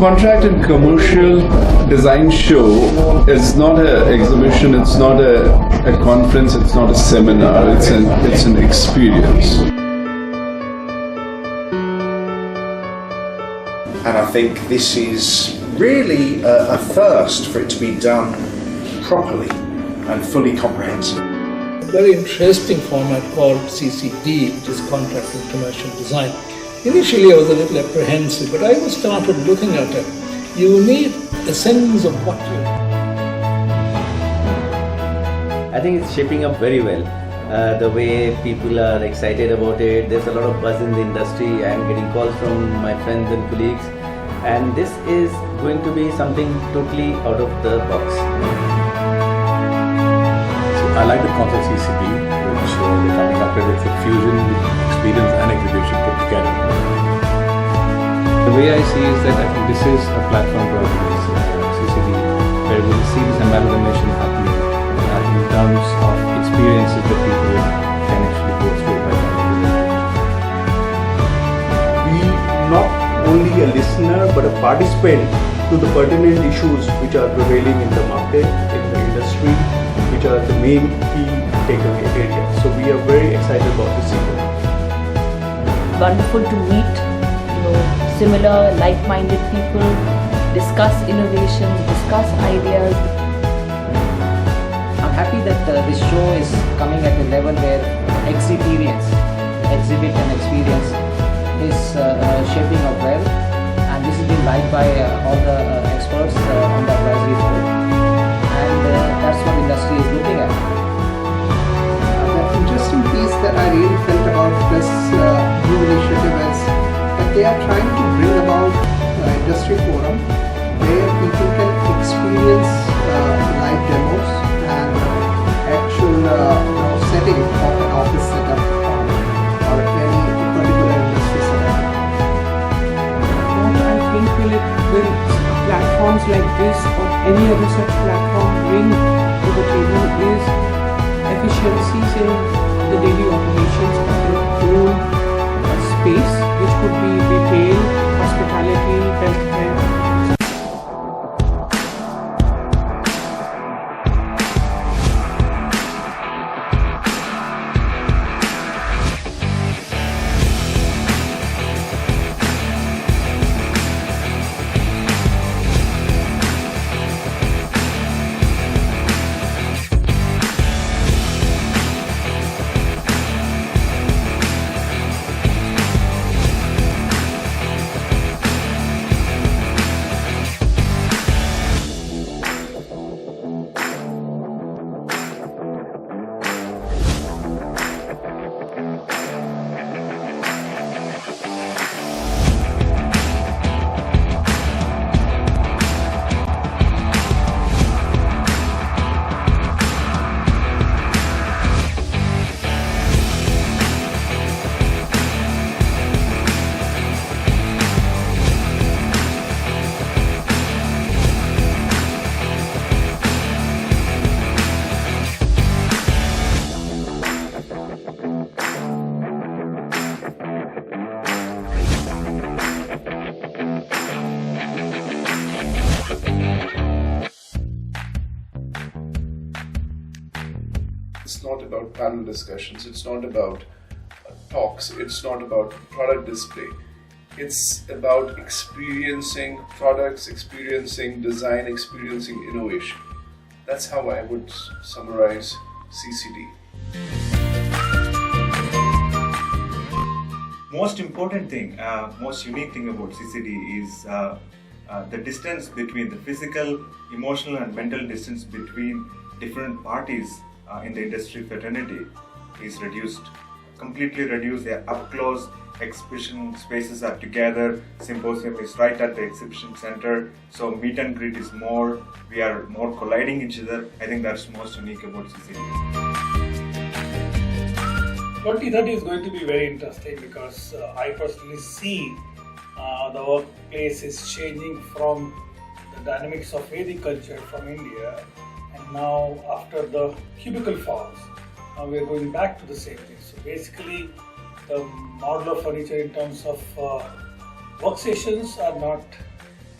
Contract and Commercial Design Show is not an exhibition, it's not a conference, it's not a seminar, it's an experience. And I think this is really a first for it to be done properly and fully comprehensive. Very interesting format called CCD, which is Contract and Commercial Design. Initially I was a little apprehensive, but I started looking at it. You need a sense of what you... I think it's shaping up very well. The way people are excited about it, there's a lot of buzz in the industry. I'm getting calls from my friends and colleagues, and this is going to be something totally out of the box. I like the concept CCD, which they're coming up with. It's a fusion with experience and exhibition put together. The way I see is that I think this is a platform to organize CCD, where we'll see this amalgamation happening in terms of experiences that people can actually go through by Be not only a listener but a participant to the pertinent issues which are prevailing in the market, in the industry, which are the main key takeaway areas. So we are very excited about this event. Wonderful to meet, similar, like-minded people, discuss innovations, discuss ideas. I'm happy that this show is coming at a level where exhibit and experience is shaping up well, and this is being liked by all the experts on the advisory board, and that's what industry is looking at. The interesting piece that I really felt about this new initiative is that they are trying to bring about an industry forum where people can experience live demos and actual setting of an office setup or any particular industry setup. What I think will platforms like this or any other such platform bring to the table is efficiencies in the daily operations of their own space, which could be retail, hospitality, healthcare. It's not about panel discussions, it's not about talks, it's not about product display. It's about experiencing products, experiencing design, experiencing innovation. That's how I would summarize CCD. Most important thing, most unique thing about CCD is the distance between the physical, emotional and mental distance between different parties in the industry fraternity is reduced, completely reduced. They are up close, exhibition spaces are together, symposium is right at the exhibition center, so meet and greet is more, we are more colliding each other. I think that's most unique about CCD. 2030 is going to be very interesting because I personally see the workplace is changing from the dynamics of Vedic culture from India, and now after the cubicle forms, now we are going back to the same thing. So basically the modular furniture in terms of workstations are not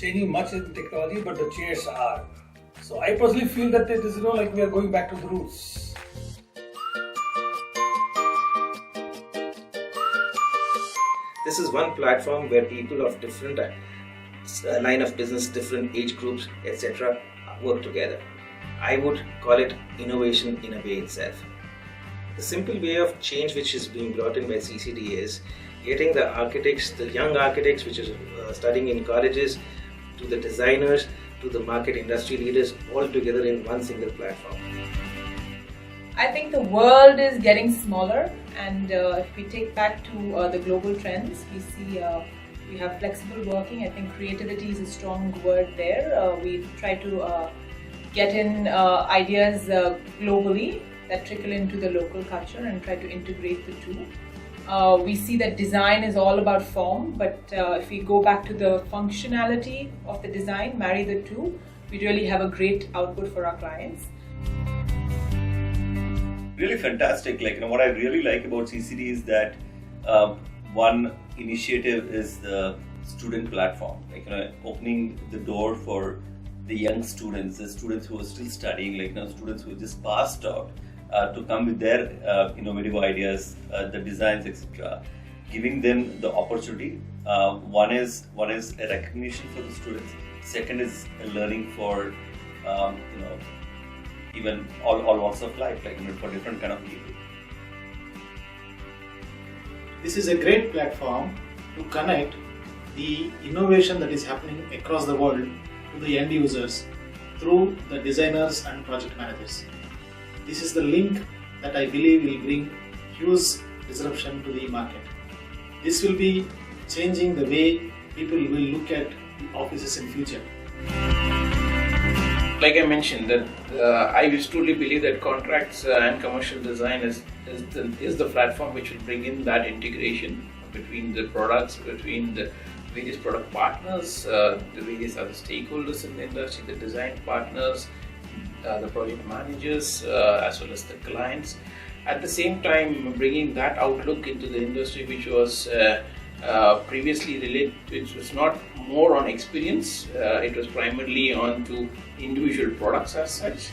changing much in technology, but the chairs are. So I personally feel that it is like we are going back to the roots. This is one platform where people of different line of business, different age groups, etc. work together. I would call it innovation in a way itself. The simple way of change which is being brought in by CCD is getting the architects, the young architects which are studying in colleges, to the designers, to the market industry leaders, all together in one single platform. I think the world is getting smaller, and if we take back to the global trends, we see we have flexible working. I think creativity is a strong word there. We try to get in ideas globally that trickle into the local culture and try to integrate the two. We see that design is all about form, but if we go back to the functionality of the design, marry the two, we really have a great output for our clients. Really fantastic. What I really like about CCD is that one initiative is the student platform. Opening the door for the young students, the students who are still studying, students who just passed out, to come with their innovative ideas, the designs, etc. Giving them the opportunity. One is a recognition for the students. Second is a learning for even all walks of life, for different kind of people. This is a great platform to connect the innovation that is happening across the world to the end users through the designers and project managers. This is the link that I believe will bring huge disruption to the market. This will be changing the way people will look at offices in future. Like I mentioned, that I truly believe that contracts and commercial design is the platform which will bring in that integration between the products, between the various product partners, the various other stakeholders in the industry, the design partners, the project managers, as well as the clients. At the same time, bringing that outlook into the industry, which was previously related, which was not more on experience, it was primarily on to individual products as such.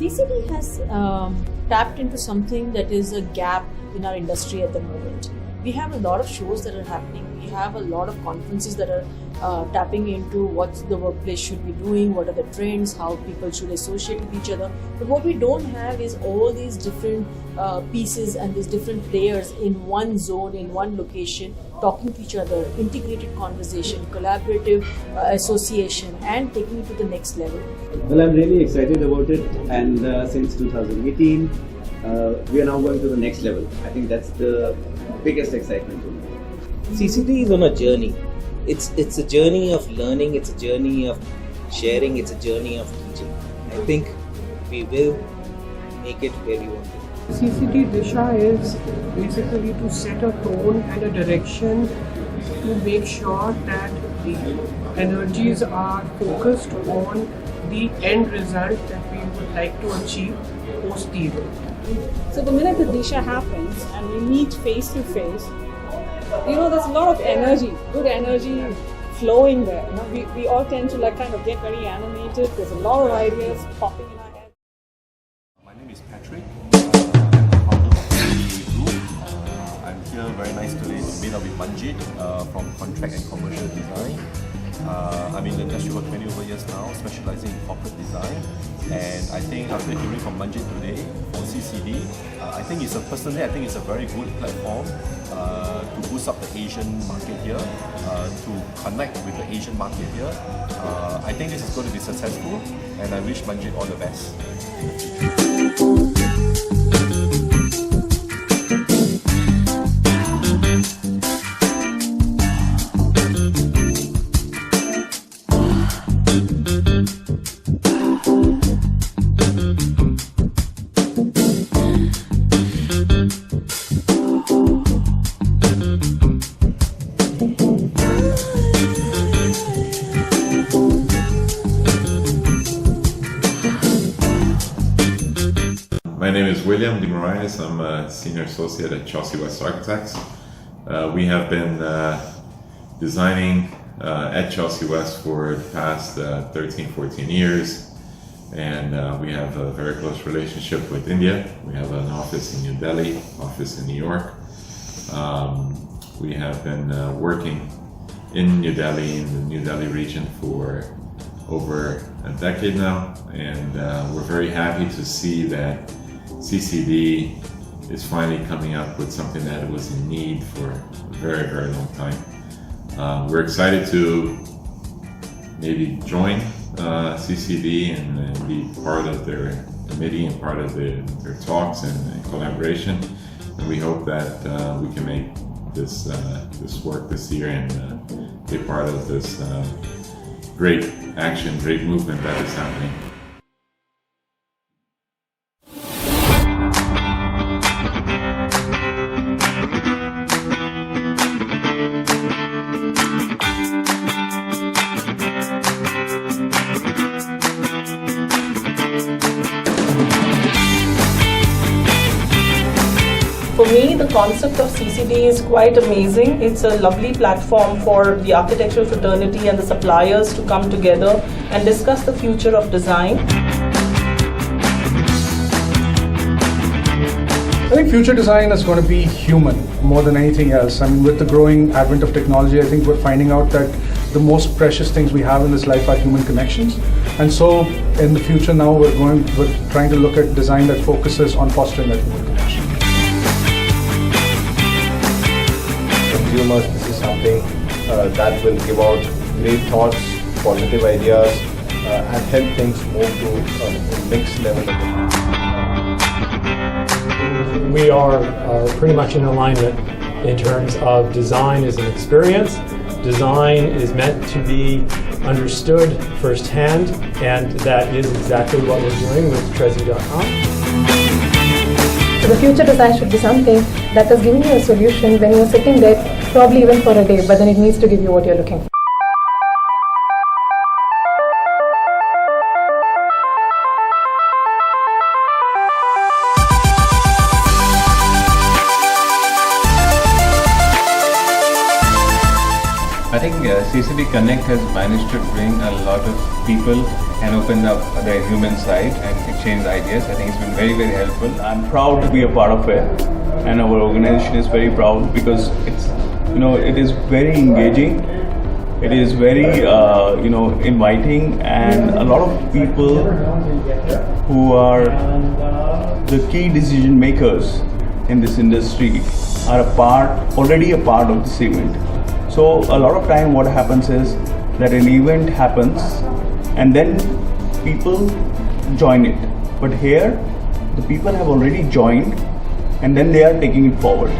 CCD has tapped into something that is a gap in our industry at the moment. We have a lot of shows that are happening. We have a lot of conferences that are tapping into what the workplace should be doing, what are the trends, how people should associate with each other. But what we don't have is all these different pieces and these different players in one zone, in one location, talking to each other, integrated conversation, collaborative association, and taking it to the next level. Well, I'm really excited about it, and since 2018, we are now going to the next level. I think that's the biggest excitement for me. CCD is on a journey. It's a journey of learning, it's a journey of sharing, it's a journey of teaching. I think we will make it where we want to. CCD Disha is basically to set a tone and a direction to make sure that the energies are focused on the end result that we would like to achieve post the event. So the minute the Disha happens and we meet face to face, there's a lot of energy, good energy flowing there. We all tend to kind of get very animated. There's a lot of ideas popping in our head. My name is Patrick. I'm the founder of CCD Group. I'm here very nice today to meet up with Manjit from Contract and Commercial Design. I'm in the industry for 20 over years now, specializing in corporate design. And I think after hearing from Manjit today for CCD, I think it's a very good platform to boost up the Asian market here, to connect with the Asian market here. I think this is going to be successful, and I wish Manjit all the best. My name is William De Moraes. I'm a senior associate at Chelsea West Architects. We have been designing at Chelsea West for the past 13-14 years, and we have a very close relationship with India. We have an office in New Delhi, office in New York. We have been working in New Delhi, in the New Delhi region for over a decade now, and we're very happy to see that CCD is finally coming up with something that was in need for a very, very long time. We're excited to maybe join CCD and be part of their committee and part of their talks and collaboration. And we hope that we can make this work this year and be part of this great action, great movement that is happening. For me, the concept of CCD is quite amazing. It's a lovely platform for the architectural fraternity and the suppliers to come together and discuss the future of design. I think future design is going to be human more than anything else. I mean, with the growing advent of technology, I think we're finding out that the most precious things we have in this life are human connections. And so in the future now, we're trying to look at design that focuses on fostering that human connection. Consumers, this is something that will give out great thoughts, positive ideas, and help things move to the next level of We are pretty much in alignment in terms of design is an experience. Design is meant to be understood firsthand, and that is exactly what we're doing with Trezi.com. So the future design should be something that is giving you a solution when you're sitting there, probably even for a day, but then it needs to give you what you're looking for. I think CCD Connect has managed to bring a lot of people and open up their human side and exchange ideas. I think it's been very, very helpful. I'm proud to be a part of it, and our organization is very proud because it's, it is very engaging. It is very, inviting, and a lot of people who are the key decision makers in this industry are already a part of this event. So a lot of time what happens is that an event happens and then people join it. But here the people have already joined and then they are taking it forward.